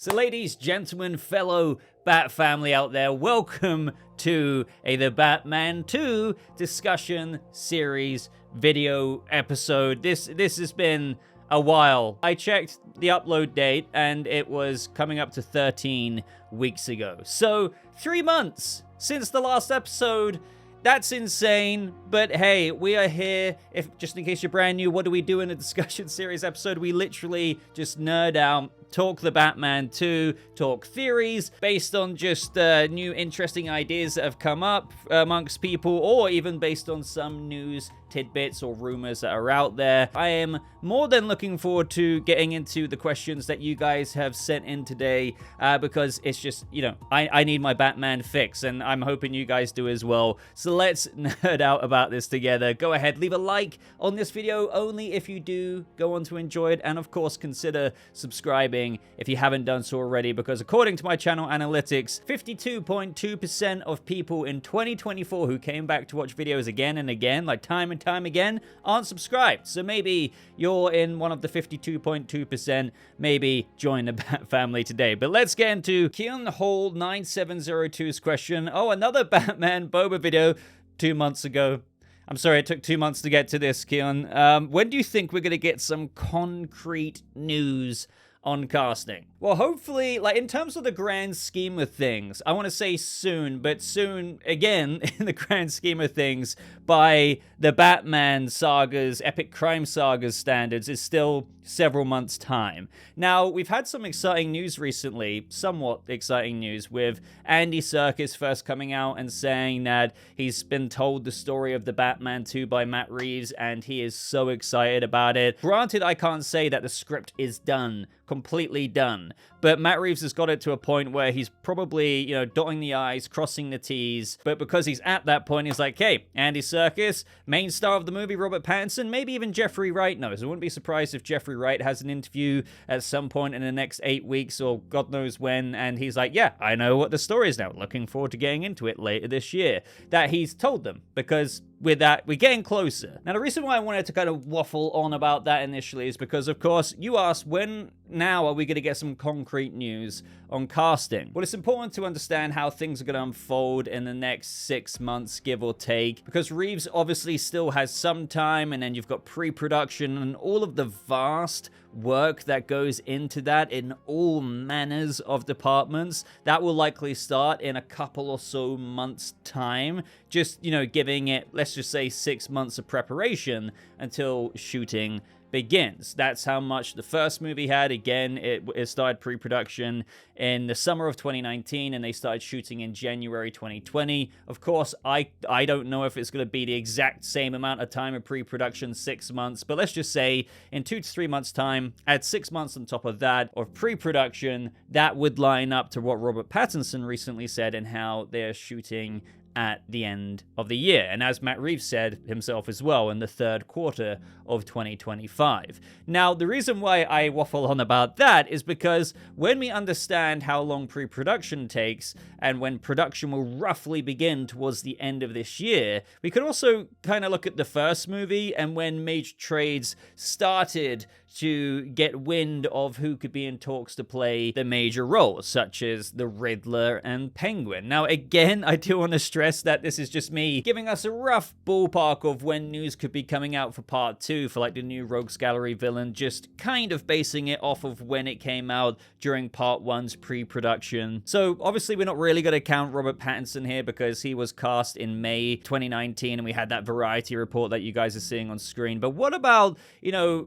So ladies, gentlemen, fellow Bat family out there, welcome to the Batman 2 discussion series video episode. This has been a while. I checked the upload date and it was coming up to 13 weeks ago. So 3 months since the last episode. That's insane, but hey, we are here. Just in case you're brand new, what do we do in a discussion series episode? We literally just nerd out, talk the Batman 2, talk theories based on just new interesting ideas that have come up amongst people, or even based on some news tidbits or rumors that are out there. I am more than looking forward to getting into the questions that you guys have sent in today because it's just, I need my Batman fix, and I'm hoping you guys do as well. So let's nerd out about this together. Go ahead, leave a like on this video only if you do go on to enjoy it, and of course consider subscribing if you haven't done so already, because according to my channel analytics, 52.2% of people in 2024 who came back to watch videos again and again, like time and time again, aren't subscribed. So maybe you're in one of the 52.2%, maybe join the Bat family today. But let's get into Keon Hall 9702's question. Oh, another Batman Boba video 2 months ago. I'm sorry, it took 2 months to get to this, Keon. When do you think we're going to get some concrete news on casting? Well, hopefully, like, in terms of the grand scheme of things, I want to say soon, but soon, again, in the grand scheme of things, by the Batman sagas, epic crime sagas standards, is still several months' time. Now, we've had some exciting news recently, somewhat exciting news, with Andy Serkis first coming out and saying that he's been told the story of the Batman 2 by Matt Reeves, and he is so excited about it. Granted, I can't say that the script is done, completely done, but Matt Reeves has got it to a point where he's probably, dotting the I's, crossing the T's, but because he's at that point, he's like, hey, Andy Serkis, main star of the movie, Robert Pattinson, maybe even Jeffrey Wright knows. I wouldn't be surprised if Jeffrey Wright has an interview at some point in the next 8 weeks or God knows when, and he's like, yeah, I know what the story is now, looking forward to getting into it later this year, that he's told them, because with that, we're getting closer. Now, the reason why I wanted to kind of waffle on about that initially is because, of course, you asked, when now are we going to get some concrete news on casting? Well, it's important to understand how things are going to unfold in the next 6 months, give or take, because Reeves obviously still has some time, and then you've got pre-production and all of the vast work that goes into that in all manners of departments. That will likely start in a couple or so months' time, just, giving it, let's just say, 6 months of preparation until shooting begins. That's how much the first movie had. Again, it started pre-production in the summer of 2019, and they started shooting in January 2020. Of course, I don't know if it's going to be the exact same amount of time of pre-production, 6 months, but let's just say in 2 to 3 months' time, add 6 months on top of that of pre-production, that would line up to what Robert Pattinson recently said and how they're shooting at the end of the year. And as Matt Reeves said himself as well, in the third quarter of 2025. Now, the reason why I waffle on about that is because when we understand how long pre-production takes and when production will roughly begin towards the end of this year, we could also kind of look at the first movie and when major trades started to get wind of who could be in talks to play the major roles, such as the Riddler and Penguin. Now, again, I do want to stress that this is just me giving us a rough ballpark of when news could be coming out for part 2 for like the new Rogues Gallery villain, just kind of basing it off of when it came out during part 1's pre-production. So obviously we're not really going to count Robert Pattinson here because he was cast in May 2019 and we had that Variety report that you guys are seeing on screen. But what about,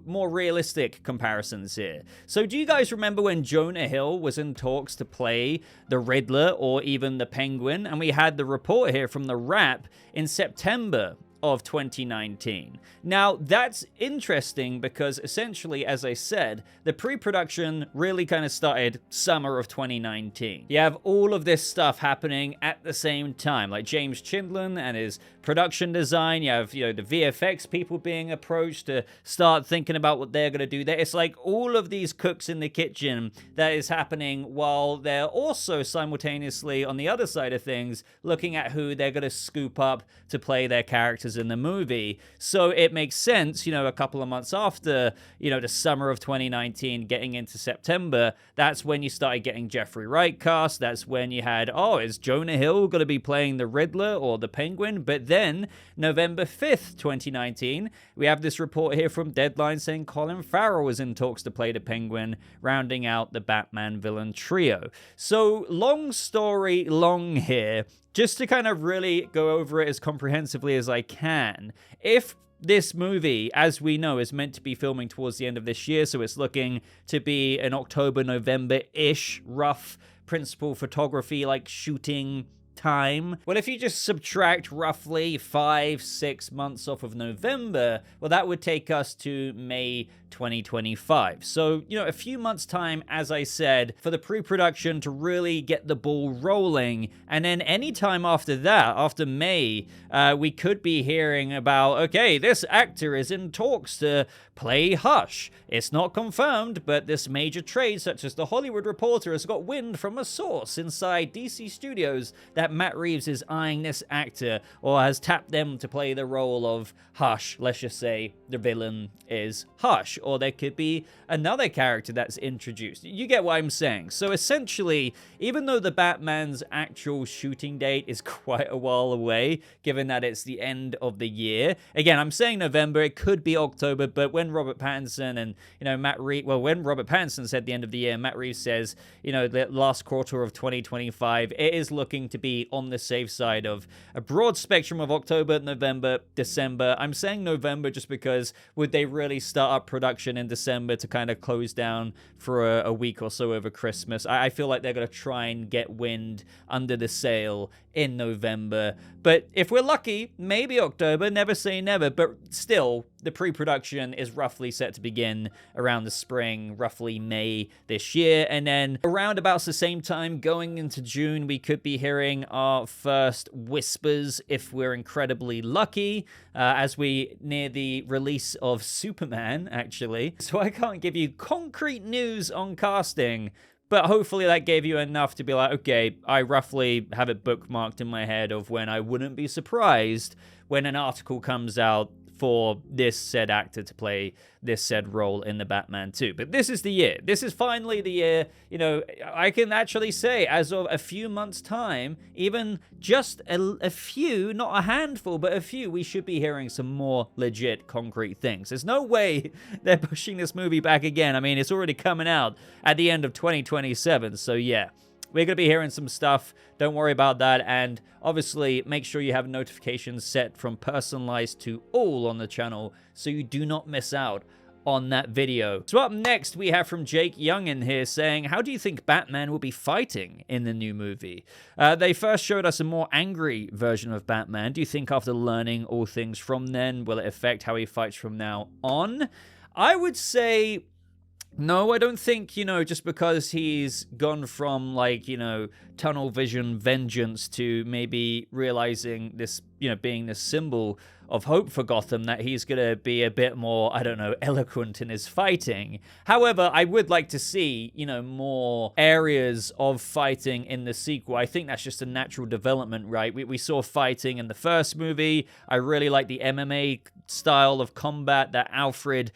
more realistic comparisons here? So do you guys remember when Jonah Hill was in talks to play the Riddler or even the Penguin? And we had the report here from The Wrap in September of 2019. Now, that's interesting because essentially, as I said, the pre-production really kind of started summer of 2019. You have all of this stuff happening at the same time, like James Chindlin and his production design. You have, the VFX people being approached to start thinking about what they're going to do there. It's like all of these cooks in the kitchen that is happening while they're also simultaneously on the other side of things looking at who they're going to scoop up to play their characters characters in the movie. So it makes sense, a couple of months after, the summer of 2019, getting into September, that's when you started getting Jeffrey Wright cast. That's when you had, is Jonah Hill going to be playing the Riddler or the Penguin? But then, November 5th, 2019, we have this report here from Deadline saying Colin Farrell is in talks to play the Penguin, rounding out the Batman villain trio. So, long story long here, just to kind of really go over it as comprehensively as I can. If this movie, as we know, is meant to be filming towards the end of this year, so it's looking to be an October, November-ish rough principal photography, like shooting time. Well, if you just subtract roughly 5-6 months off of November, well, that would take us to May 2025. So, a few months time, as I said, for the pre-production to really get the ball rolling. And then anytime after that, after May, we could be hearing about, okay, this actor is in talks to play Hush. It's not confirmed, but this major trade, such as The Hollywood Reporter, has got wind from a source inside DC Studios that Matt Reeves is eyeing this actor or has tapped them to play the role of Hush. Let's just say the villain is Hush, or there could be another character that's introduced. You get what I'm saying. So essentially, even though the Batman's actual shooting date is quite a while away, given that it's the end of the year, again, I'm saying November, it could be October, but when Robert Pattinson and, Matt Reeves, when Robert Pattinson said the end of the year, Matt Reeves says, the last quarter of 2025, it is looking to be on the safe side of a broad spectrum of October, November, December. I'm saying November just because would they really start up production in December to kind of close down for a week or so over Christmas? I feel like they're going to try and get wind under the sail in November. But if we're lucky, maybe October, never say never. But still, the pre-production is roughly set to begin around the spring, roughly May this year. And then around about the same time, going into June, we could be hearing our first whispers, if we're incredibly lucky, as we near the release of Superman, actually. So I can't give you concrete news on casting, but hopefully that gave you enough to be like, okay, I roughly have it bookmarked in my head of when I wouldn't be surprised when an article comes out for this said actor to play this said role in the Batman 2. But this is the year. This is finally the year, I can actually say as of a few months' time, even just a few, not a handful, but a few, we should be hearing some more legit concrete things. There's no way they're pushing this movie back again. I mean, it's already coming out at the end of 2027, so yeah. We're going to be hearing some stuff. Don't worry about that. And obviously, make sure you have notifications set from personalized to all on the channel so you do not miss out on that video. So up next, we have from Jake Young in here saying, how do you think Batman will be fighting in the new movie? They first showed us a more angry version of Batman. Do you think after learning all things from then, will it affect how he fights from now on? I would say no, I don't think, just because he's gone from, tunnel vision vengeance to maybe realizing this, being this symbol of hope for Gotham, that he's going to be a bit more, eloquent in his fighting. However, I would like to see, more areas of fighting in the sequel. I think that's just a natural development, right? We saw fighting in the first movie. I really like the MMA style of combat that Alfred,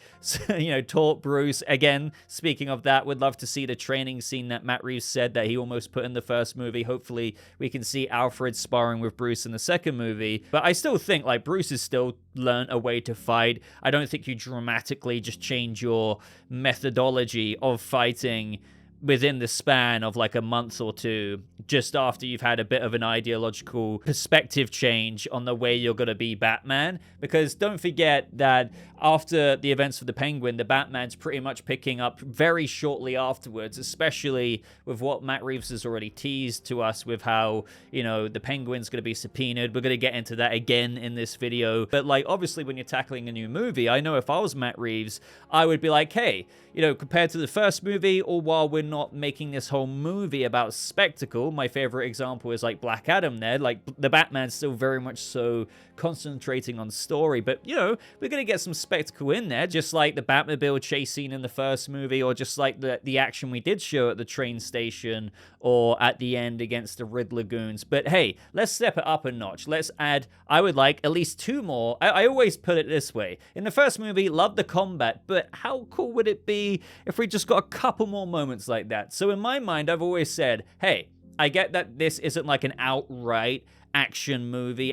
taught Bruce. Again, speaking of that, would love to see the training scene that Matt Reeves said that he almost put in the first movie. Hopefully, we can see Alfred sparring with Bruce in the second movie. But I still think, Bruce is still learned a way to fight. I don't think you dramatically just change your methodology of fighting within the span of a month or two, just after you've had a bit of an ideological perspective change on the way you're going to be Batman. Because don't forget that after the events of the Penguin, the Batman's pretty much picking up very shortly afterwards, especially with what Matt Reeves has already teased to us with how, the Penguin's going to be subpoenaed. We're going to get into that again in this video. But obviously when you're tackling a new movie, I know if I was Matt Reeves, I would be like, hey, compared to the first movie, or while we're not making this whole movie about spectacle, my favorite example is Black Adam there. The Batman's still very much so concentrating on story, but we're going to get some spectacle in there, just like the Batmobile chase scene in the first movie, or just like the action we did show at the train station or at the end against the Riddler goons. But hey, let's step it up a notch. Let's add, I would like at least 2 more. I always put it this way. In the first movie, love the combat, but how cool would it be if we just got a couple more moments like that? So in my mind, I've always said, hey, I get that this isn't like an outright action movie,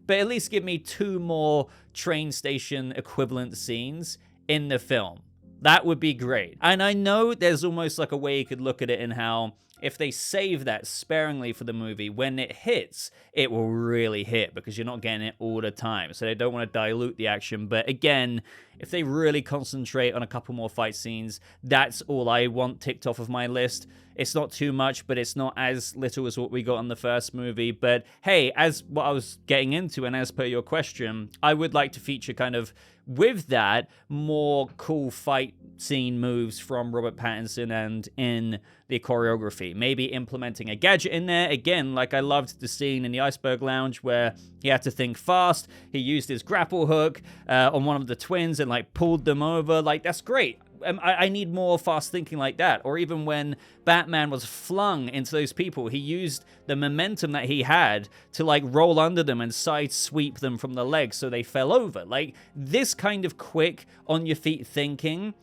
but at least give me 2 more train station equivalent scenes in the film. That would be great. And I know there's almost like a way you could look at it in how if they save that sparingly for the movie, when it hits, it will really hit because you're not getting it all the time. So they don't want to dilute the action. But again, if they really concentrate on a couple more fight scenes, that's all I want ticked off of my list. It's not too much, but it's not as little as what we got in the first movie. But hey, as what I was getting into and as per your question, I would like to feature kind of with that more cool fight scene moves from Robert Pattinson and in the choreography. Maybe implementing a gadget in there. Again, like I loved the scene in the Iceberg Lounge where he had to think fast. He used his grapple hook on one of the twins and like pulled them over. Like, that's great. I need more fast thinking like that. Or even when Batman was flung into those people, he used the momentum that he had to like roll under them and side sweep them from the legs so they fell over. Like, this kind of quick on your feet thinking,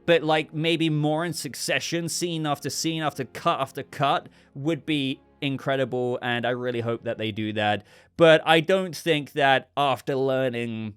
but like maybe more in succession, scene after cut would be incredible, and I really hope that they do that. But I don't think that after learning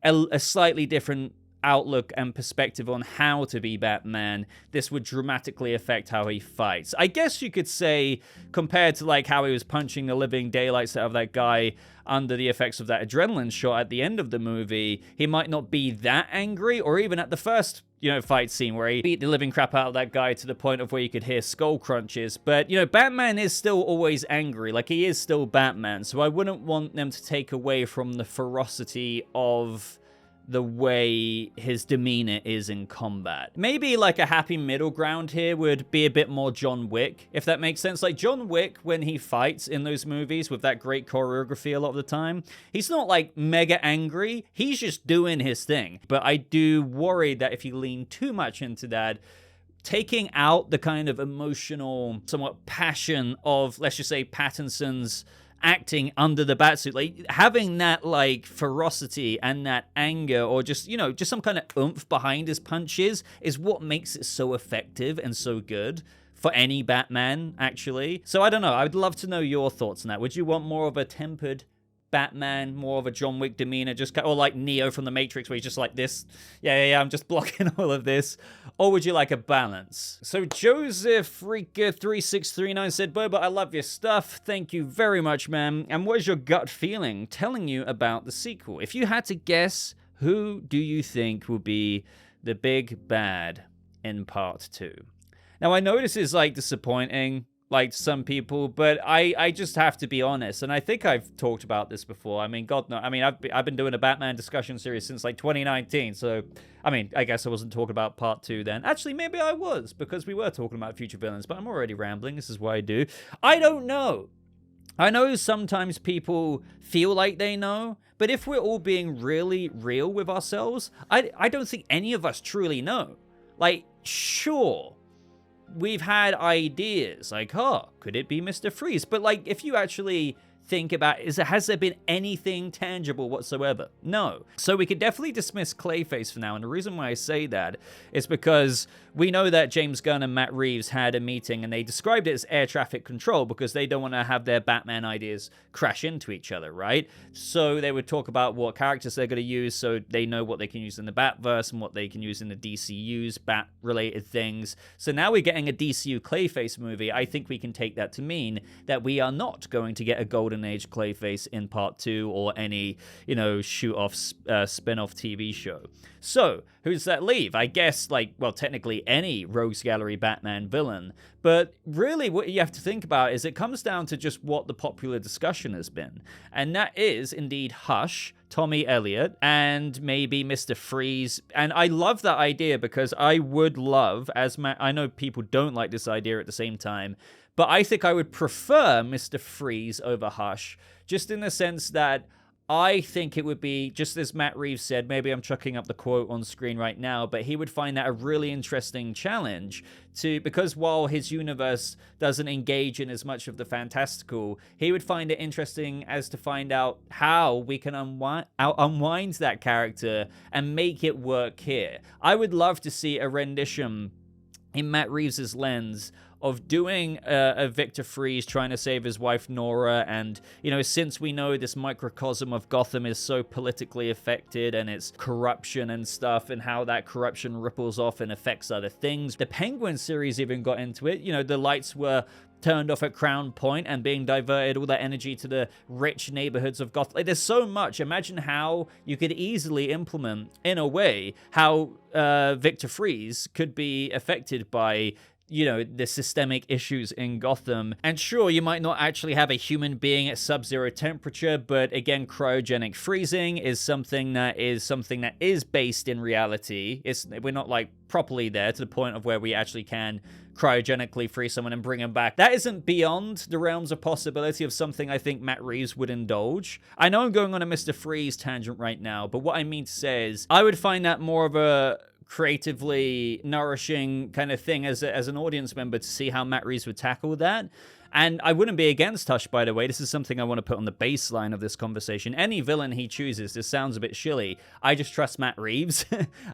a slightly different outlook and perspective on how to be Batman, this would dramatically affect how he fights. I guess you could say, compared to like how he was punching the living daylights out of that guy under the effects of that adrenaline shot at the end of the movie, he might not be that angry, or even at the first fight scene where he beat the living crap out of that guy to the point of where you could hear skull crunches. But, Batman is still always angry. Like, he is still Batman. So I wouldn't want them to take away from the ferocity of the way his demeanor is in combat. Maybe like a happy middle ground here would be a bit more John Wick, if that makes sense. Like John Wick, when he fights in those movies with that great choreography a lot of the time, he's not like mega angry. He's just doing his thing. But I do worry that if you lean too much into that, taking out the kind of emotional, somewhat passion of, let's just say, Pattinson's acting under the batsuit, like having that like ferocity and that anger, or just just some kind of oomph behind his punches, is what makes it so effective and so good for any Batman, actually. So I don't know, I would love to know your thoughts on that. Would you want more of a tempered Batman, more of a John Wick demeanor, or like Neo from The Matrix, where he's just like this, yeah, I'm just blocking all of this? Or would you like a balance? So Joseph Freaker 3639 said, Boba, I love your stuff. Thank you very much, man. And what is your gut feeling telling you about the sequel? If you had to guess, who do you think will be the big bad in part 2? Now, I know this is like disappointing, like some people, but I just have to be honest, and I think I've talked about this before. I mean, God no, I mean, I've been doing a Batman discussion series since like 2019, so I mean, I guess I wasn't talking about part 2 then. Actually, maybe I was, because we were talking about future villains, but I'm already rambling. This is what I do. I don't know. I know sometimes people feel like they know, but if we're all being really real with ourselves, I don't think any of us truly know. Like, sure, we've had ideas like, could it be Mr. Freeze? But like, if you actually think about, has there been anything tangible whatsoever? No. So we could definitely dismiss Clayface for now. And the reason why I say that is because we know that James Gunn and Matt Reeves had a meeting and they described it as air traffic control because they don't want to have their Batman ideas crash into each other, right? So they would talk about what characters they're going to use so they know what they can use in the Batverse and what they can use in the DCU's Bat-related things. So now we're getting a DCU Clayface movie. I think we can take that to mean that we are not going to get a Golden Age Clayface in part 2 or any, shoot-off spin-off TV show. So, who's that leave? I guess, technically any Rogues Gallery Batman villain. But really, what you have to think about is it comes down to just what the popular discussion has been. And that is, indeed, Hush, Tommy Elliott, and maybe Mr. Freeze. And I love that idea because I would love, I know people don't like this idea at the same time, but I think I would prefer Mr. Freeze over Hush, just in the sense that I think it would be, just as Matt Reeves said, maybe I'm chucking up the quote on screen right now, but he would find that a really interesting challenge because while his universe doesn't engage in as much of the fantastical, he would find it interesting as to find out how we can unwind that character and make it work here. I would love to see a rendition in Matt Reeves' lens of doing a Victor Fries trying to save his wife Nora, and, since we know this microcosm of Gotham is so politically affected and it's corruption and stuff, and how that corruption ripples off and affects other things. The Penguin series even got into it. The lights were turned off at Crown Point and being diverted, all that energy to the rich neighborhoods of Gotham. There's so much. Imagine how you could easily implement, in a way, how Victor Fries could be affected by the systemic issues in Gotham. And sure, you might not actually have a human being at sub-zero temperature, but again, cryogenic freezing is something that is based in reality. We're not properly there to the point of where we actually can cryogenically freeze someone and bring them back. That isn't beyond the realms of possibility of something I think Matt Reeves would indulge. I know I'm going on a Mr. Freeze tangent right now, but what I mean to say is I would find that more of a creatively nourishing kind of thing as an audience member to see how Matt Reeves would tackle that. And I wouldn't be against Hush, by the way. This is something I want to put on the baseline of this conversation. Any villain he chooses, this sounds a bit shilly. I just trust Matt Reeves.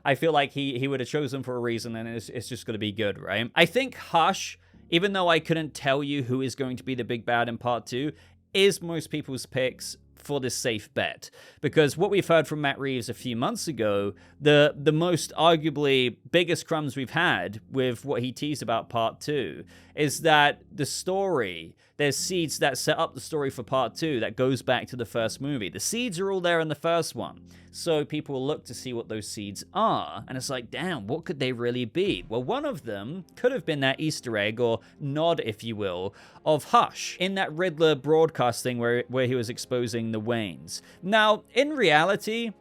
I feel like he would have chosen for a reason, and it's just going to be good, right? I think Hush, even though I couldn't tell you who is going to be the big bad in part 2, is most people's picks for this safe bet, because what we've heard from Matt Reeves a few months ago, the most arguably biggest crumbs we've had with what he teased about part 2 is that the story, there's seeds that set up the story for part 2 that goes back to the first movie. The seeds are all there in the first one, so people will look to see what those seeds are, and it's like, damn, what could they really be? Well, one of them could have been that Easter egg, or nod, if you will, of Hush in that Riddler broadcasting where he was exposing the Waynes. Now, in reality,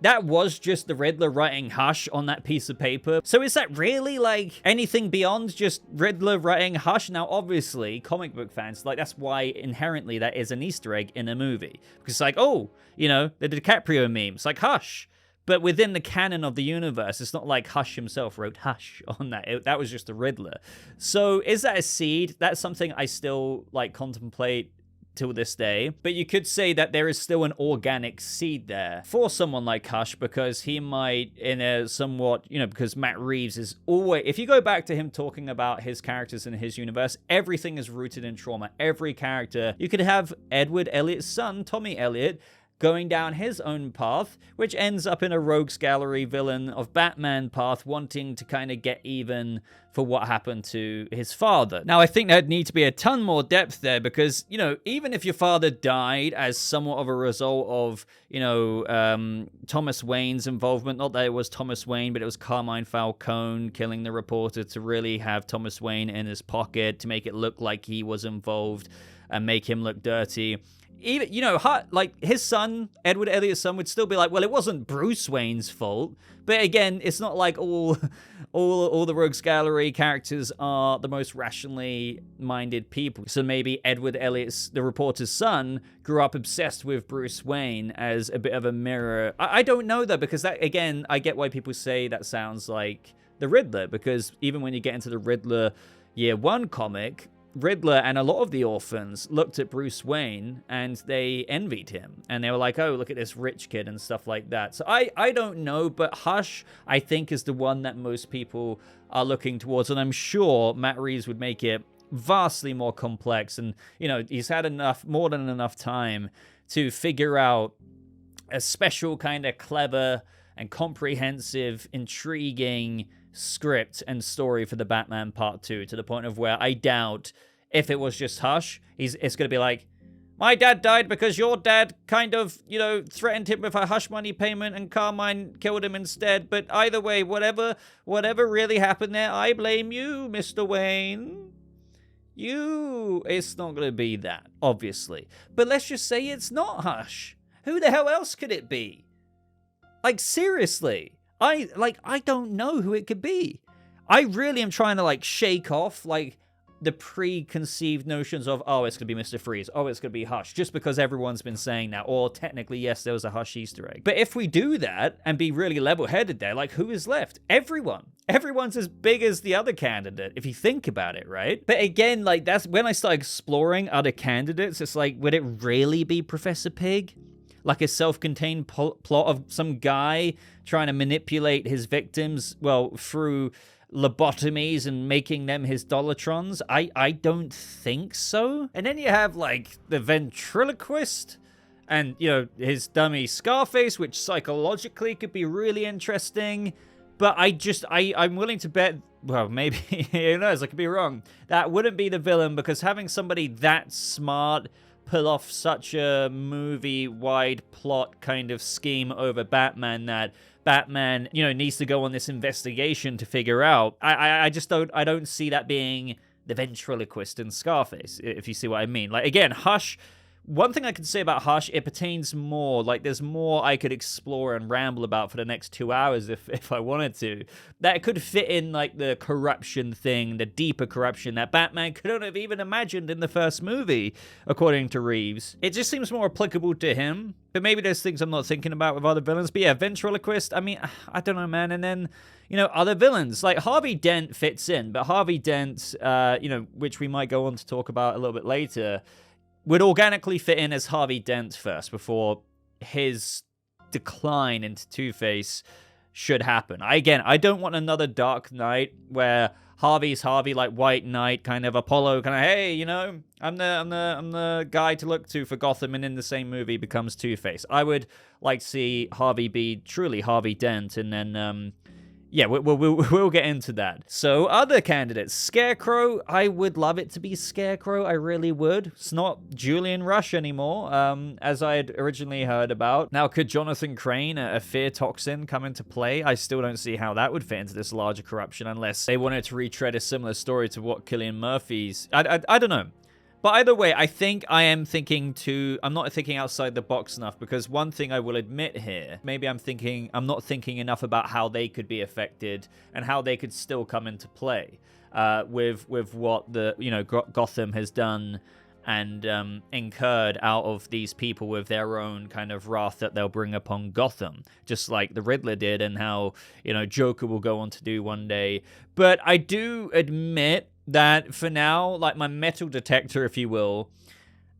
that was just the Riddler writing Hush on that piece of paper. So is that really anything beyond just Riddler writing Hush? Now, obviously, comic book fans, that's why inherently that is an Easter egg in a movie. Because it's the DiCaprio meme. It's like Hush. But within the canon of the universe, it's not like Hush himself wrote Hush on that. That was just the Riddler. So is that a seed? That's something I still contemplate till this day, but you could say that there is still an organic seed there for someone like Hush, because he might, in a somewhat, because Matt Reeves is always, if you go back to him talking about his characters in his universe, everything is rooted in trauma. Every character, you could have Edward Elliott's son, Tommy Elliott, going down his own path, which ends up in a rogues gallery villain of Batman path, wanting to kind of get even for what happened to his father. Now, I think there'd need to be a ton more depth there, because, even if your father died as somewhat of a result of, Thomas Wayne's involvement, not that it was Thomas Wayne, but it was Carmine Falcone killing the reporter to really have Thomas Wayne in his pocket to make it look like he was involved and make him look dirty. Even, his son, Edward Elliott's son, would still be like, well, it wasn't Bruce Wayne's fault. But again, it's not like all the Rogues Gallery characters are the most rationally minded people. So maybe Edward Elliott's, the reporter's son, grew up obsessed with Bruce Wayne as a bit of a mirror. I don't know, though, because that, again, I get why people say that sounds like the Riddler, because even when you get into the Riddler Year One comic, Riddler and a lot of the orphans looked at Bruce Wayne and they envied him, and they were like, oh, look at this rich kid and stuff like that. So I don't know, but Hush, I think, is the one that most people are looking towards, and I'm sure Matt Reeves would make it vastly more complex, and he's had more than enough time to figure out a special kind of clever and comprehensive, intriguing script and story for the Batman Part 2, to the point of where I doubt if it was just Hush, it's going to be like, my dad died because your dad kind of, threatened him with a hush money payment and Carmine killed him instead. But either way, whatever really happened there, I blame you, Mr. Wayne. It's not going to be that, obviously. But let's just say it's not Hush. Who the hell else could it be? Seriously. I don't know who it could be. I really am trying to shake off the preconceived notions of, oh, it's going to be Mr. Freeze, oh, it's going to be Hush, just because everyone's been saying that, or technically, yes, there was a Hush Easter egg. But if we do that and be really level-headed there, like, who is left? Everyone. Everyone's as big as the other candidate, if you think about it, right? But again, like, that's when I start exploring other candidates, it's like, would it really be Professor Pig? Like a self-contained plot of some guy trying to manipulate his victims, well, through lobotomies and making them his Dollatrons? I don't think so. And then you have, like, the ventriloquist and, you know, his dummy Scarface, which psychologically could be really interesting. But I'm willing to bet, well, maybe, who knows, I could be wrong. That wouldn't be the villain, because having somebody that smart pull off such a movie-wide plot kind of scheme over Batman that Batman, you know, needs to go on this investigation to figure out. I don't see that being the ventriloquist in Scarface, if you see what I mean. Like, again, Hush, one thing I can say about Hush, it pertains more, like, there's more I could explore and ramble about for the next 2 hours if I wanted to. That could fit in, like, the corruption thing, the deeper corruption that Batman couldn't have even imagined in the first movie, according to Reeves. It just seems more applicable to him, but maybe there's things I'm not thinking about with other villains. But yeah, ventriloquist, I mean, I don't know, man. And then, you know, other villains, like Harvey Dent fits in, but Harvey Dent, you know, which we might go on to talk about a little bit later, would organically fit in as Harvey Dent first before his decline into Two-Face should happen. I don't want another Dark Knight where Harvey's Harvey, like White Knight, kind of Apollo, kind of, hey, you know, I'm the guy to look to for Gotham, and in the same movie becomes Two-Face. I would like to see Harvey be truly Harvey Dent, and then yeah, we'll get into that. So, other candidates. Scarecrow, I would love it to be Scarecrow. I really would. It's not Julian Rush anymore, as I had originally heard about. Now, could Jonathan Crane, a fear toxin, come into play? I still don't see how that would fit into this larger corruption unless they wanted to retread a similar story to what Cillian Murphy's... I don't know. But either way, I think I'm not thinking outside the box enough, because one thing I will admit here, maybe I'm not thinking enough about how they could be affected and how they could still come into play with what the, you know, Gotham has done and incurred out of these people with their own kind of wrath that they'll bring upon Gotham, just like the Riddler did and how, you know, Joker will go on to do one day. But I do admit that for now, like my metal detector, if you will,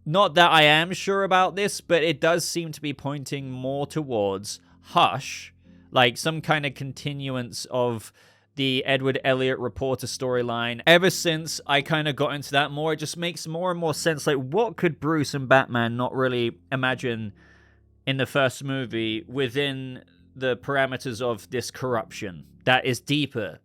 not that I am sure about this, but it does seem to be pointing more towards Hush, like some kind of continuance of the Edward Elliot reporter storyline. Ever since I kind of got into that more, it just makes more and more sense. Like, what could Bruce and Batman not really imagine in the first movie within the parameters of this corruption that is deeper?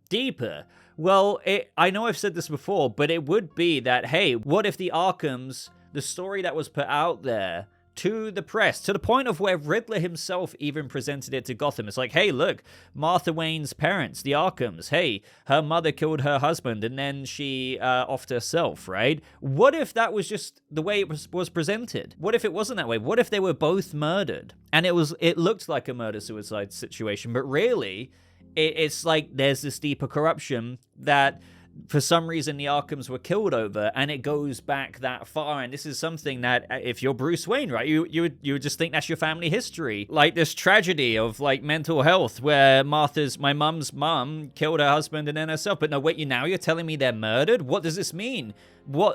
Well, I know I've said this before, but it would be that, hey, what if the Arkhams, the story that was put out there to the press, to the point of where Riddler himself even presented it to Gotham. It's like, hey, look, Martha Wayne's parents, the Arkhams, hey, her mother killed her husband and then she offed herself, right? What if that was just the way it was presented? What if it wasn't that way? What if they were both murdered? And it looked like a murder-suicide situation, but really, it's like there's this deeper corruption that for some reason the Arkhams were killed over, and it goes back that far. And this is something that if you're Bruce Wayne, right, you would just think that's your family history, like this tragedy of like mental health where my mum's mum killed her husband and then herself. But no, wait, you're telling me they're murdered? What does this mean?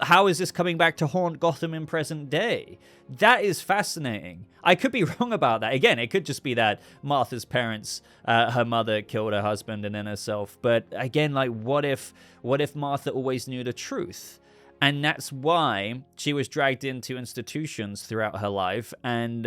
How is this coming back to haunt Gotham in present day? That is fascinating. I could be wrong about that. Again, it could just be that Martha's parents, her mother killed her husband and then herself. But again, like, what if Martha always knew the truth? And that's why she was dragged into institutions throughout her life. And,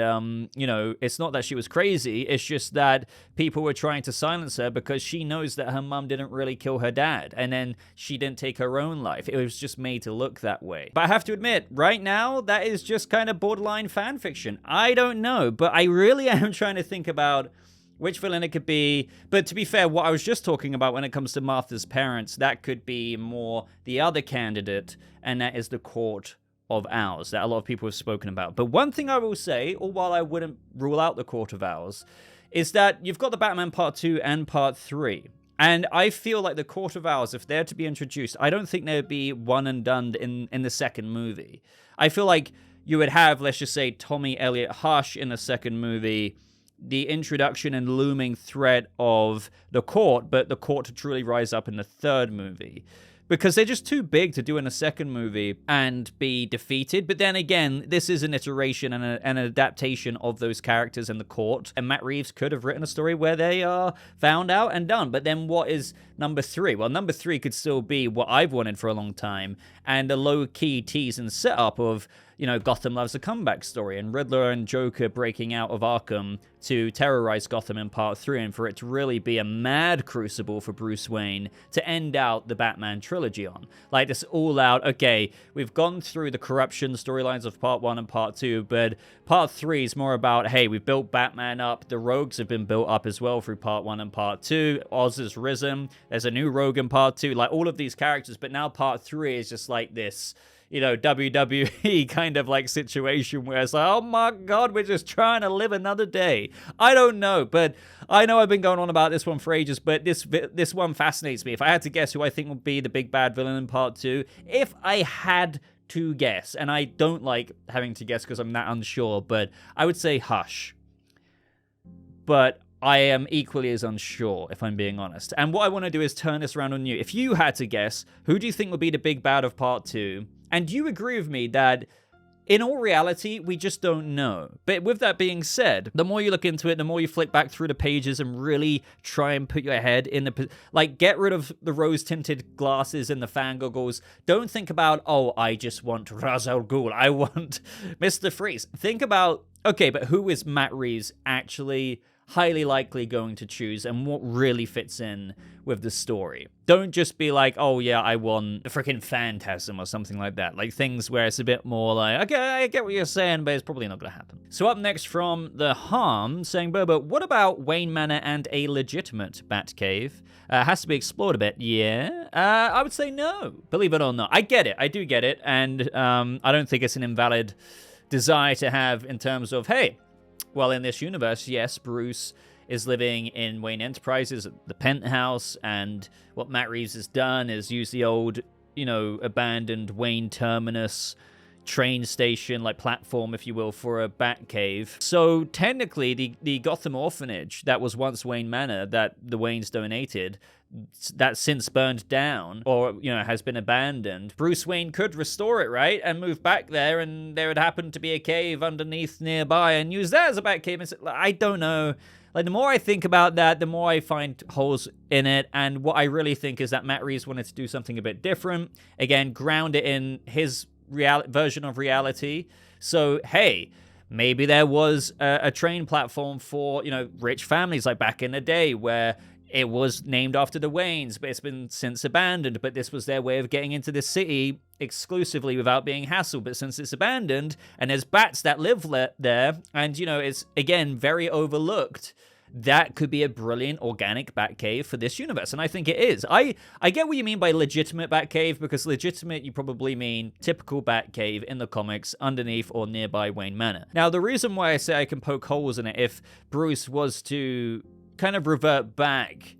it's not that she was crazy. It's just that people were trying to silence her because she knows that her mum didn't really kill her dad. And then she didn't take her own life. It was just made to look that way. But I have to admit, right now, that is just kind of borderline fan fiction. I don't know. But I really am trying to think about which villain it could be. But to be fair, what I was just talking about when it comes to Martha's parents, that could be more the other candidate, and that is the Court of Owls that a lot of people have spoken about. But one thing I will say, or while I wouldn't rule out the Court of Owls, is that you've got the Batman Part 2 and Part 3. And I feel like the Court of Owls, if they're to be introduced, I don't think they'd be one and done in the second movie. I feel like you would have, let's just say, Tommy Elliott Hush in the second movie, the introduction and looming threat of the court, but the court to truly rise up in the third movie. Because they're just too big to do in a second movie and be defeated. But then again, this is an iteration and an adaptation of those characters in the court. And Matt Reeves could have written a story where they are found out and done. But then what is number 3? Well, number 3 could still be what I've wanted for a long time. And the low-key tease and setup of, you know, Gotham Loves a Comeback story and Riddler and Joker breaking out of Arkham to terrorize Gotham in part 3, and for it to really be a mad crucible for Bruce Wayne to end out the Batman trilogy on. Like this all out, okay, we've gone through the corruption storylines of part 1 and part 2, but part 3 is more about, hey, we've built Batman up, the rogues have been built up as well through part 1 and part 2, Oz has risen, there's a new rogue in part 2, like all of these characters, but now part 3 is just like this, you know, WWE kind of like situation where it's like, oh my God, we're just trying to live another day. I don't know, but I know I've been going on about this one for ages, but this one fascinates me. If I had to guess who I think would be the big bad villain in part 2, if I had to guess, and I don't like having to guess because I'm that unsure, but I would say Hush. But I am equally as unsure, if I'm being honest. And what I want to do is turn this around on you. If you had to guess, who do you think would be the big bad of part 2? And do you agree with me that in all reality, we just don't know? But with that being said, the more you look into it, the more you flick back through the pages and really try and put your head in the... Like, get rid of the rose-tinted glasses and the fangoggles. Don't think about, oh, I just want Ra's al Ghul. I want Mr. Freeze. Think about, okay, but who is Matt Reeves actually highly likely going to choose and what really fits in with the story? Don't just be like, oh yeah, I want the freaking Phantasm or something like that. Like things where it's a bit more like, okay, I get what you're saying, but it's probably not going to happen. So up next from The Harm, saying, Boba, what about Wayne Manor and a legitimate Batcave? Has to be explored a bit. Yeah, I would say no. Believe it or not. I get it. I do get it. And I don't think it's an invalid desire to have in terms of, hey, well, in this universe, yes, Bruce is living in Wayne Enterprises, the penthouse, and what Matt Reeves has done is use the old, you know, abandoned Wayne Terminus train station, like platform, if you will, for a Batcave. So technically, the Gotham orphanage that was once Wayne Manor that the Waynes donated, that's since burned down or, you know, has been abandoned. Bruce Wayne could restore it, right? And move back there, and there would happen to be a cave underneath nearby and use that as a Batcave. And I don't know. Like, the more I think about that, the more I find holes in it. And what I really think is that Matt Reeves wanted to do something a bit different. Again, ground it in his version of reality. So, hey, maybe there was a train platform for, you know, rich families like back in the day where it was named after the Waynes, but it's been since abandoned. But this was their way of getting into the city exclusively without being hassled. But since it's abandoned and there's bats that live there, and, you know, it's, again, very overlooked, that could be a brilliant organic Batcave for this universe. And I think it is. I get what you mean by legitimate Batcave, because legitimate, you probably mean typical Batcave in the comics underneath or nearby Wayne Manor. Now, the reason why I say I can poke holes in it, if Bruce was to kind of revert back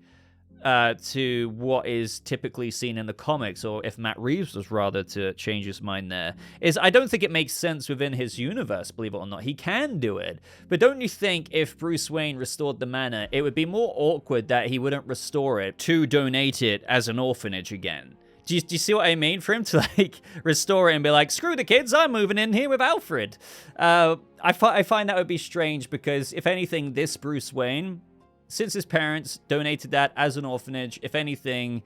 to what is typically seen in the comics, or if Matt Reeves was rather to change his mind there, is I don't think it makes sense within his universe, believe it or not. He can do it, but don't you think if Bruce Wayne restored the manor, it would be more awkward that he wouldn't restore it to donate it as an orphanage again? Do you see what I mean? For him to, like, restore it and be like, screw the kids, I'm moving in here with Alfred. I find that would be strange, because if anything, this Bruce Wayne, since his parents donated that as an orphanage, if anything,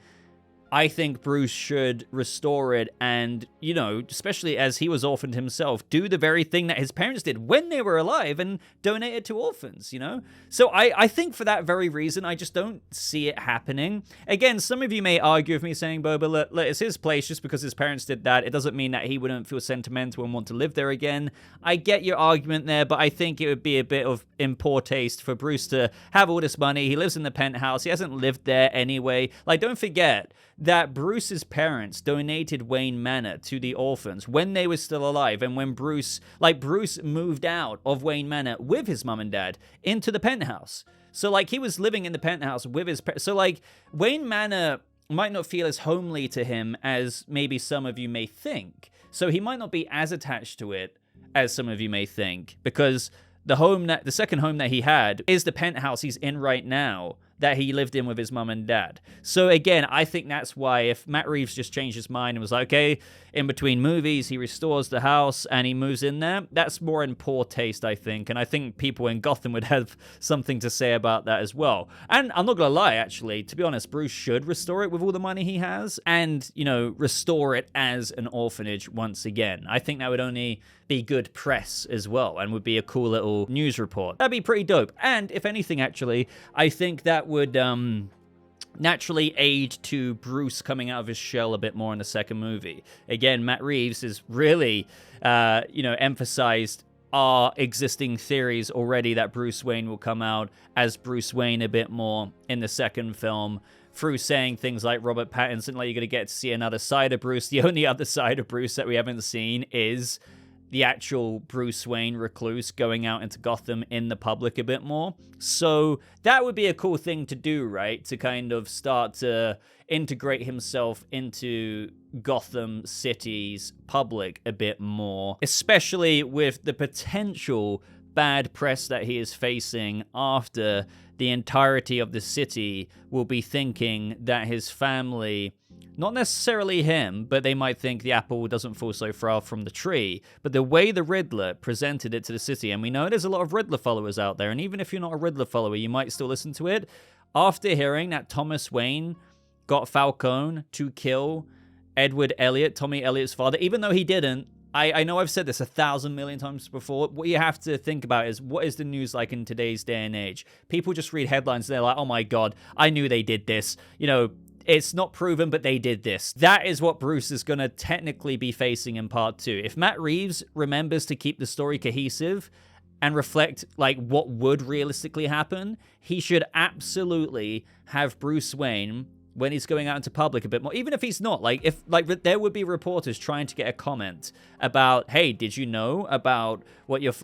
I think Bruce should restore it and, you know, especially as he was orphaned himself, do the very thing that his parents did when they were alive and donate it to orphans, you know? So I think for that very reason, I just don't see it happening. Again, some of you may argue with me saying, Boba, look, it's his place just because his parents did that. It doesn't mean that he wouldn't feel sentimental and want to live there again. I get your argument there, but I think it would be a bit of in poor taste for Bruce to have all this money. He lives in the penthouse. He hasn't lived there anyway. Like, don't forget that Bruce's parents donated Wayne Manor to the orphans when they were still alive, and when Bruce moved out of Wayne Manor with his mum and dad into the penthouse. So, like, he was living in the penthouse with his parents. So, like, Wayne Manor might not feel as homely to him as maybe some of you may think. So he might not be as attached to it as some of you may think, because the second home that he had is the penthouse he's in right now, that he lived in with his mum and dad. So again, I think that's why if Matt Reeves just changed his mind and was like, okay, in between movies, he restores the house and he moves in there, that's more in poor taste, I think. And I think people in Gotham would have something to say about that as well. And I'm not going to lie, actually, to be honest, Bruce should restore it with all the money he has and, you know, restore it as an orphanage once again. I think that would only be good press as well and would be a cool little news report. That'd be pretty dope. And if anything, actually, I think that would naturally aid to Bruce coming out of his shell a bit more in the second movie. Again, Matt Reeves has really, emphasized our existing theories already that Bruce Wayne will come out as Bruce Wayne a bit more in the second film, through saying things like Robert Pattinson, like you're going to get to see another side of Bruce. The only other side of Bruce that we haven't seen is the actual Bruce Wayne recluse going out into Gotham in the public a bit more. So that would be a cool thing to do, right? To kind of start to integrate himself into Gotham City's public a bit more, especially with the potential bad press that he is facing after the entirety of the city will be thinking that his family, not necessarily him, but they might think the apple doesn't fall so far from the tree. But the way the Riddler presented it to the city, and we know there's a lot of Riddler followers out there, and even if you're not a Riddler follower, you might still listen to it. After hearing that Thomas Wayne got Falcone to kill Edward Elliot, Tommy Elliott's father, even though he didn't, I know I've said this 1,000 million times before. What you have to think about is, what is the news like in today's day and age? People just read headlines and they're like, oh my God, I knew they did this. You know, it's not proven, but they did this. That is what Bruce is going to technically be facing in part 2. If Matt Reeves remembers to keep the story cohesive and reflect like what would realistically happen, he should absolutely have Bruce Wayne, when he's going out into public a bit more, even if he's not, like, if, like, there would be reporters trying to get a comment about, hey, did you know about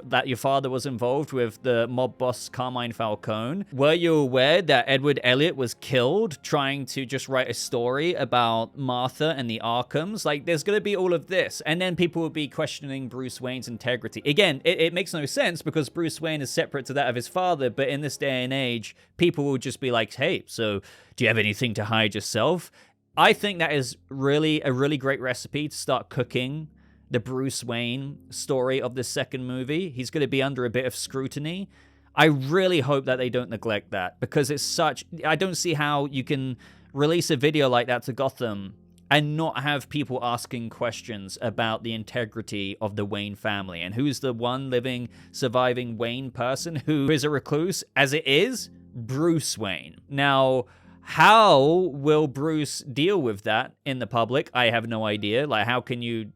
that your father was involved with the mob boss Carmine Falcone? Were you aware that Edward Elliot was killed trying to just write a story about Martha and the Arkhams? Like, there's going to be all of this, and then people will be questioning Bruce Wayne's integrity. Again, it makes no sense because Bruce Wayne is separate to that of his father, but in this day and age, people will just be like, hey, so do you have anything to hide yourself? I think that is really a really great recipe to start cooking the Bruce Wayne story of the second movie. He's going to be under a bit of scrutiny. I really hope that they don't neglect that, because it's such... I don't see how you can release a video like that to Gotham and not have people asking questions about the integrity of the Wayne family. And who's the one living, surviving Wayne person who is a recluse? As it is, Bruce Wayne. Now, how will Bruce deal with that in the public? I have no idea. Like, how can you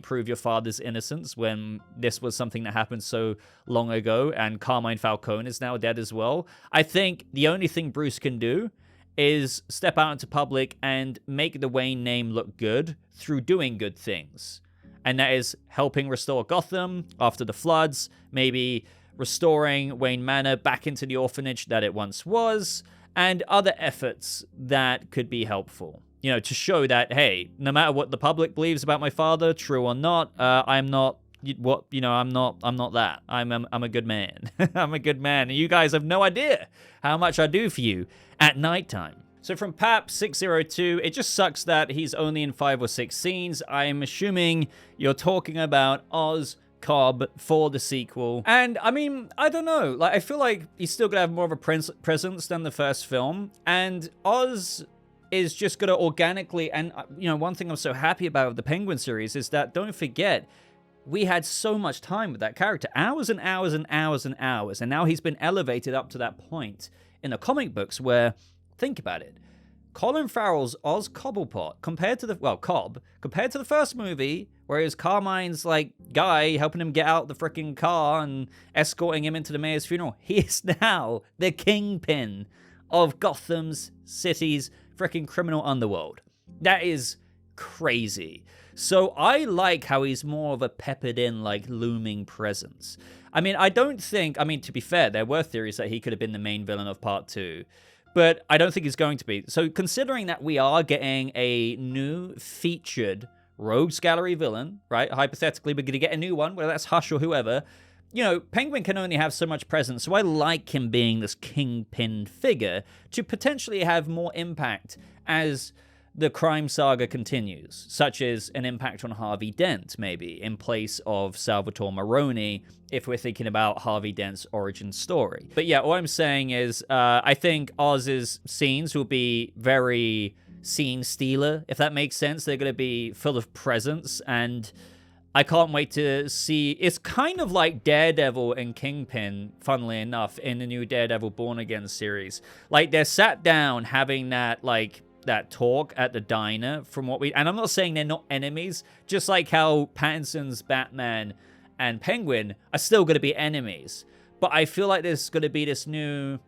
prove your father's innocence when this was something that happened so long ago and Carmine Falcone is now dead as well? I think the only thing Bruce can do is step out into public and make the Wayne name look good through doing good things. And that is helping restore Gotham after the floods, maybe restoring Wayne Manor back into the orphanage that it once was, and other efforts that could be helpful. You know, to show that, hey, no matter what the public believes about my father, true or not, I'm not that. I'm a good man. I'm a good man. And you guys have no idea how much I do for you at nighttime. So from Pap602, it just sucks that he's only in 5 or 6 scenes. I'm assuming you're talking about Oz Cobb for the sequel. And I mean, I don't know. Like, I feel like he's still gonna have more of a presence than the first film. And Oz is just gonna organically, and you know, one thing I'm so happy about the Penguin series is that, don't forget, we had so much time with that character. Hours and hours and hours and hours. And now he's been elevated up to that point in the comic books where, think about it, Colin Farrell's Oz Cobblepot compared to the first movie, where it was Carmine's like guy helping him get out the freaking car and escorting him into the mayor's funeral. He is now the kingpin of Gotham's city's freaking criminal underworld. That is crazy. So I like how he's more of a peppered in, like, looming presence. I mean, to be fair, there were theories that he could have been the main villain of part 2, but I don't think he's going to be. So considering that we are getting a new featured Rogues Gallery villain, right? Hypothetically, we're going to get a new one, whether that's Hush or whoever. You know, Penguin can only have so much presence, so I like him being this kingpin figure to potentially have more impact as the crime saga continues, such as an impact on Harvey Dent, maybe, in place of Salvatore Maroni, if we're thinking about Harvey Dent's origin story. But yeah, all I'm saying is, I think Oz's scenes will be very scene stealer, if that makes sense. They're going to be full of presence, and I can't wait to see. It's kind of like Daredevil and Kingpin, funnily enough, in the new Daredevil Born Again series. Like, they're sat down having that talk at the diner and I'm not saying they're not enemies, just like how Pattinson's Batman and Penguin are still going to be enemies. But I feel like there's going to be this new,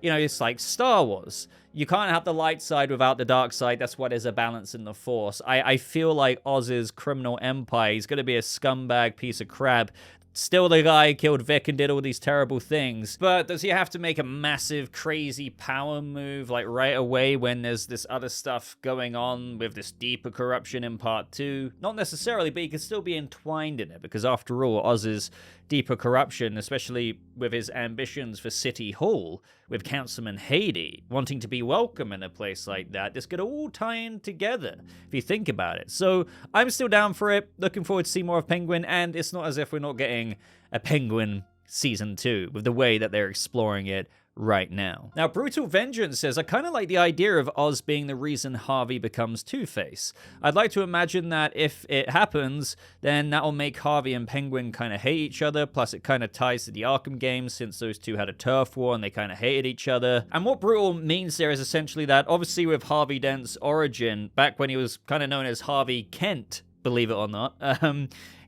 it's like Star Wars. You can't have the light side without the dark side. That's why there's a balance in the Force. I feel like Oz's criminal empire, he's going to be a scumbag piece of crap. Still the guy who killed Vic and did all these terrible things. But does he have to make a massive, crazy power move, like, right away when there's this other stuff going on with this deeper corruption in part 2? Not necessarily, but he could still be entwined in it, because after all, Oz's deeper corruption, especially with his ambitions for City Hall, with Councilman Haiti wanting to be welcome in a place like that, this could all tie in together, if you think about it. So I'm still down for it, looking forward to see more of Penguin, and it's not as if we're not getting a Penguin Season 2, with the way that they're exploring it right now. Now, Brutal Vengeance says, I kind of like the idea of Oz being the reason Harvey becomes Two-Face. I'd like to imagine that if it happens, then that'll make Harvey and Penguin kind of hate each other, plus it kind of ties to the Arkham games, since those two had a turf war and they kind of hated each other. And what Brutal means there is essentially that, obviously with Harvey Dent's origin, back when he was kind of known as Harvey Kent, believe it or not,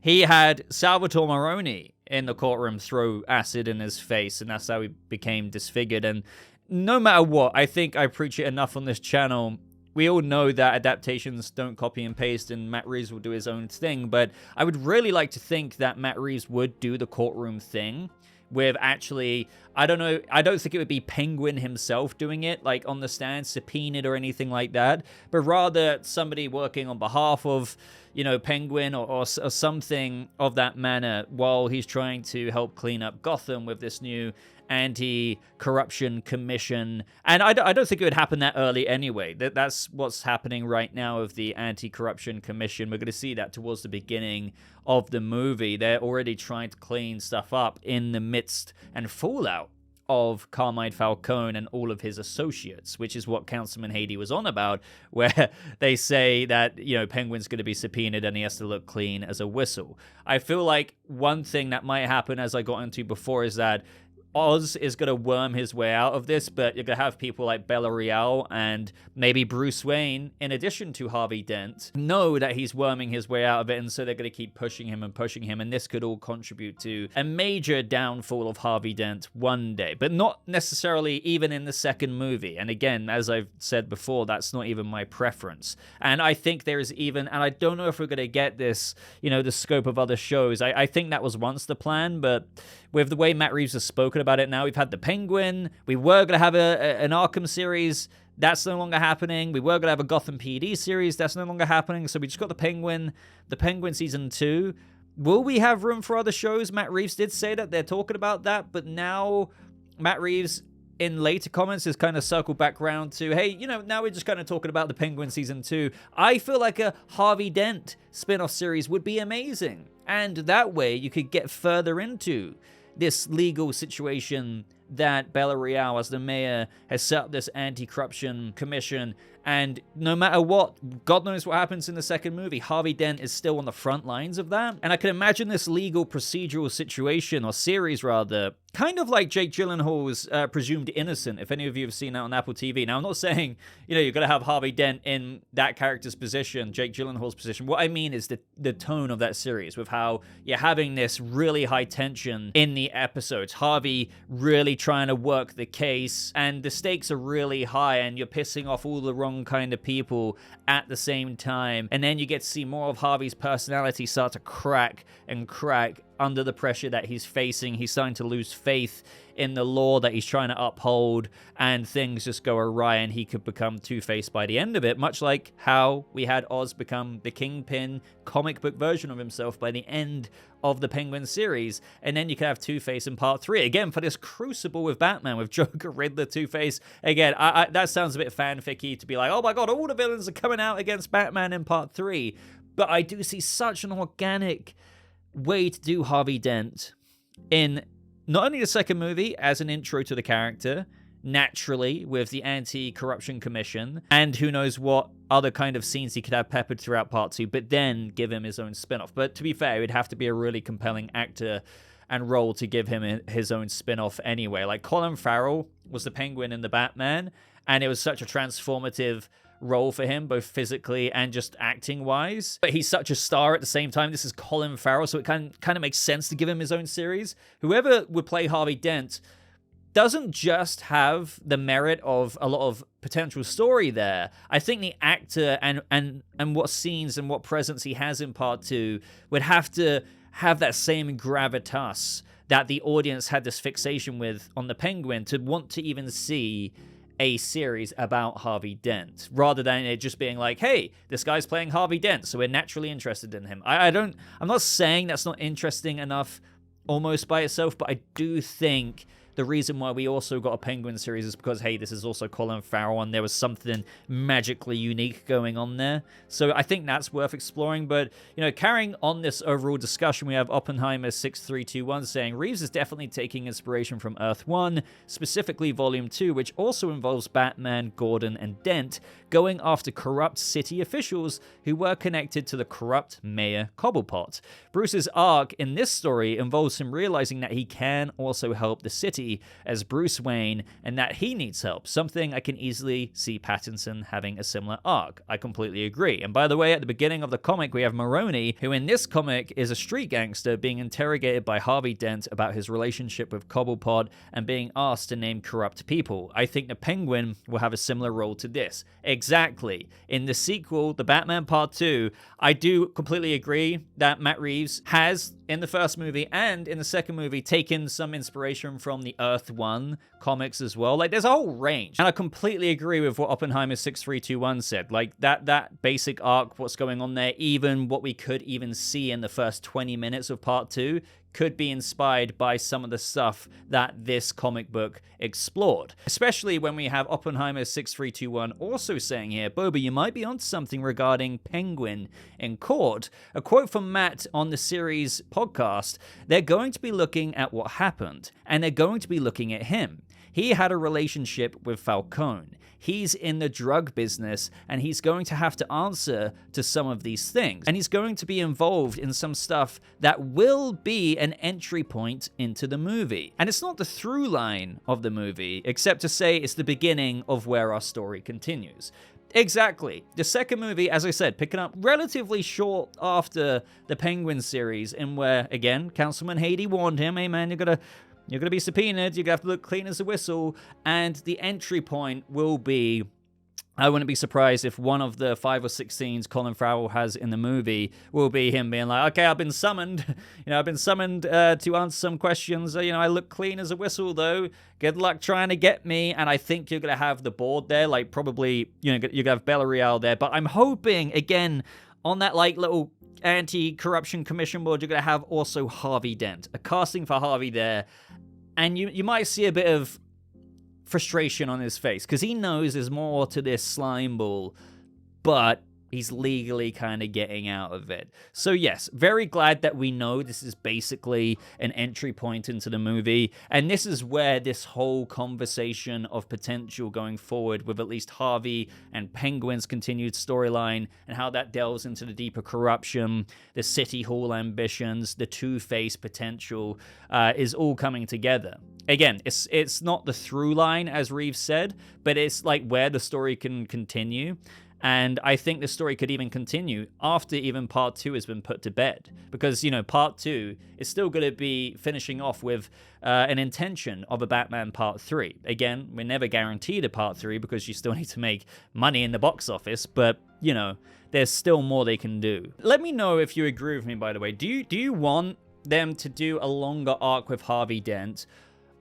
he had Salvatore Maroni in the courtroom throw acid in his face, and that's how he became disfigured. And no matter what, I think I preach it enough on this channel. We all know that adaptations don't copy and paste, and Matt Reeves will do his own thing, but I would really like to think that Matt Reeves would do the courtroom thing with actually, I don't know, I don't think it would be Penguin himself doing it, like on the stand, subpoenaed or anything like that, but rather somebody working on behalf of, Penguin or something of that manner while he's trying to help clean up Gotham with this new anti-corruption commission. And I don't think it would happen that early anyway. That's what's happening right now with the anti-corruption commission. We're going to see that towards the beginning of the movie. They're already trying to clean stuff up in the midst and fallout of Carmine Falcone and all of his associates, which is what Councilman Haiti was on about, where they say that, Penguin's going to be subpoenaed and he has to look clean as a whistle. I feel like one thing that might happen, as I got into before, is that Oz is going to worm his way out of this, but you're going to have people like Bella Real and maybe Bruce Wayne, in addition to Harvey Dent, know that he's worming his way out of it, and so they're going to keep pushing him, and this could all contribute to a major downfall of Harvey Dent one day, but not necessarily even in the second movie. And again, as I've said before, that's not even my preference. And I think there is even, and I don't know if we're going to get this, the scope of other shows. I think that was once the plan, but with the way Matt Reeves has spoken about it now, we've had the Penguin, we were going to have an Arkham series, that's no longer happening. We were going to have a Gotham PD series, that's no longer happening. So we just got the Penguin Season 2. Will we have room for other shows? Matt Reeves did say that they're talking about that, but now Matt Reeves in later comments has kind of circled back around to, hey, now we're just kind of talking about the Penguin Season 2. I feel like a Harvey Dent spin-off series would be amazing. And that way you could get further into this legal situation that Bella Real, as the mayor, has set up this anti-corruption commission. And no matter what, God knows what happens in the second movie, Harvey Dent is still on the front lines of that. And I can imagine this legal procedural situation, or series rather, kind of like Jake Gyllenhaal's Presumed Innocent, if any of you have seen that on Apple TV. Now, I'm not saying, you're going to have Harvey Dent in that character's position, Jake Gyllenhaal's position. What I mean is the tone of that series, with how you're having this really high tension in the episodes. Harvey really trying to work the case, and the stakes are really high, and you're pissing off all the wrong kind of people at the same time. And then you get to see more of Harvey's personality start to crack and crack under the pressure that he's facing. He's starting to lose faith in the law that he's trying to uphold, and things just go awry, and he could become Two-Face by the end of it, much like how we had Oz become the Kingpin comic book version of himself by the end of the Penguin series. And then you could have Two-Face in part 3 again for this crucible with Batman, with Joker, Riddler, Two-Face. Again, that sounds a bit fanficky to be like, oh my god, all the villains are coming out against Batman in part 3. But I do see such an organic way to do Harvey Dent in not only the second movie as an intro to the character, naturally with the Anti-Corruption Commission, and who knows what other kind of scenes he could have peppered throughout part 2, but then give him his own spin-off. But to be fair, it would have to be a really compelling actor and role to give him his own spin-off anyway. Like, Colin Farrell was the Penguin in the Batman, and it was such a transformative role for him, both physically and just acting-wise. But he's such a star at the same time. This is Colin Farrell, so it kind of makes sense to give him his own series. Whoever would play Harvey Dent doesn't just have the merit of a lot of potential story there. I think the actor and what scenes and what presence he has in part 2 would have to have that same gravitas that the audience had this fixation with on the Penguin to want to even see a series about Harvey Dent, rather than it just being like, hey, this guy's playing Harvey Dent, so we're naturally interested in him. I'm not saying that's not interesting enough almost by itself, but I do think the reason why we also got a Penguin series is because, hey, this is also Colin Farrell, and there was something magically unique going on there. So I think that's worth exploring. But, carrying on this overall discussion, we have Oppenheimer 6321 saying, Reeves is definitely taking inspiration from Earth 1, specifically Volume 2, which also involves Batman, Gordon, and Dent going after corrupt city officials who were connected to the corrupt Mayor Cobblepot. Bruce's arc in this story involves him realizing that he can also help the city as Bruce Wayne, and that he needs help, something I can easily see Pattinson having a similar arc. I completely agree. And by the way, at the beginning of the comic, we have Maroni, who in this comic is a street gangster being interrogated by Harvey Dent about his relationship with Cobblepot and being asked to name corrupt people. I think the Penguin will have a similar role to this. Exactly. In the sequel, The Batman Part 2, I do completely agree that Matt Reeves has, in the first movie and in the second movie, taken some inspiration from the Earth 1 comics as well. Like, there's a whole range. And I completely agree with what Oppenheimer 6321 said. Like, that basic arc, what's going on there, even what we could even see in the first 20 minutes of Part 2, could be inspired by some of the stuff that this comic book explored. Especially when we have Oppenheimer 6321 also saying here, Boba, you might be onto something regarding Penguin in court. A quote from Matt on the series podcast, they're going to be looking at what happened, and they're going to be looking at him. He had a relationship with Falcone. He's in the drug business, and he's going to have to answer to some of these things. And he's going to be involved in some stuff that will be an entry point into the movie. And it's not the through line of the movie, except to say it's the beginning of where our story continues. Exactly. The second movie, as I said, picking up relatively short after the Penguin series, in where, again, Councilman Haiti warned him, hey man, you're gonna be subpoenaed, you're gonna have to look clean as a whistle, and the entry point will be, I wouldn't be surprised if one of the 5 or 6 scenes Colin Farrell has in the movie will be him being like, okay, I've been summoned, I've been summoned to answer some questions, I look clean as a whistle though, good luck trying to get me. And I think you're gonna have the board there, like probably, you're gonna have Bella Real there, but I'm hoping, again, on that like little Anti-Corruption Commission board, you're going to have also Harvey Dent, a casting for Harvey there, and you might see a bit of frustration on his face, because he knows there's more to this slime ball, but he's legally kind of getting out of it. So yes, very glad that we know this is basically an entry point into the movie, and this is where this whole conversation of potential going forward with at least Harvey and Penguin's continued storyline, and how that delves into the deeper corruption, the City Hall ambitions, the Two-Face potential, is all coming together. Again, it's not the through line, as Reeves said, but it's like where the story can continue. And I think the story could even continue after even part 2 has been put to bed. Because, part 2 is still going to be finishing off with an intention of a Batman part 3. Again, we're never guaranteed a part 3 because you still need to make money in the box office. But, there's still more they can do. Let me know if you agree with me, by the way. Do you want them to do a longer arc with Harvey Dent?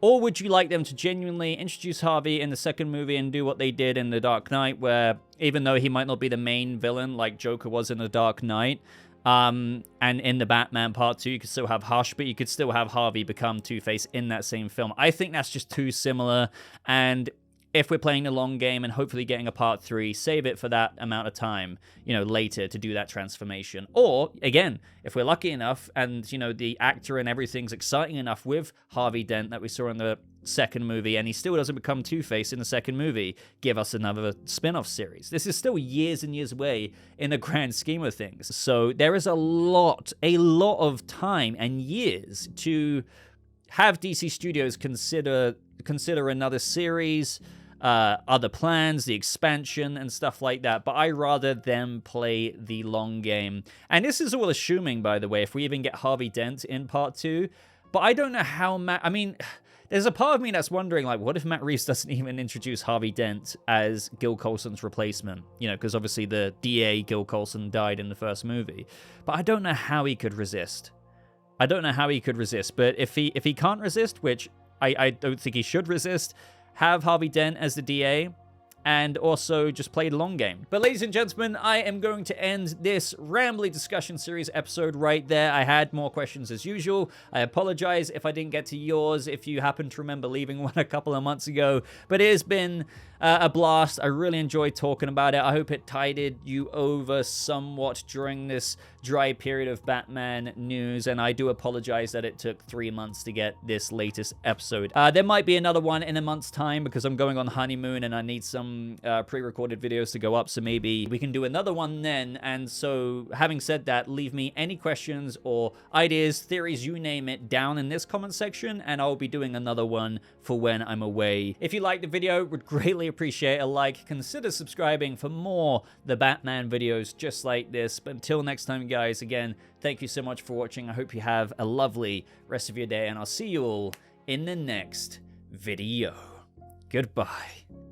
Or would you like them to genuinely introduce Harvey in the second movie and do what they did in The Dark Knight, where even though he might not be the main villain like Joker was in The Dark Knight, and in the Batman Part 2, you could still have Hush, but you could still have Harvey become Two-Face in that same film. I think that's just too similar, and if we're playing the long game and hopefully getting a part 3, save it for that amount of time, later to do that transformation. Or, again, if we're lucky enough and, the actor and everything's exciting enough with Harvey Dent that we saw in the second movie, and he still doesn't become Two-Face in the second movie, give us another spin-off series. This is still years and years away in the grand scheme of things. So there is a lot of time and years to have DC Studios consider another series, other plans, the expansion and stuff like that, but I rather them play the long game. And this is all assuming, by the way, if we even get Harvey Dent in part 2, but I don't know how there's a part of me that's wondering, what if Matt Reeves doesn't even introduce Harvey Dent as Gil Colson's replacement? Because obviously the DA Gil Colson died in the first movie, but I don't know how he could resist. But if he can't resist, which I don't think he should resist, have Harvey Dent as the DA, and also just play the long game. But ladies and gentlemen, I am going to end this rambly discussion series episode right there. I had more questions as usual. I apologize if I didn't get to yours, if you happen to remember leaving one a couple of months ago, but it has been a blast. I really enjoyed talking about it. I hope it tided you over somewhat during this dry period of Batman news, and I do apologize that it took 3 months to get this latest episode. There might be another one in a month's time because I'm going on honeymoon and I need some pre-recorded videos to go up, so maybe we can do another one then. And so, having said that, leave me any questions or ideas, theories, you name it, down in this comment section, and I'll be doing another one for when I'm away. If you liked the video, would greatly appreciate a like. Consider subscribing for more The Batman videos just like this. But until next time, guys, again, thank you so much for watching. I hope you have a lovely rest of your day, and I'll see you all in the next video. Goodbye.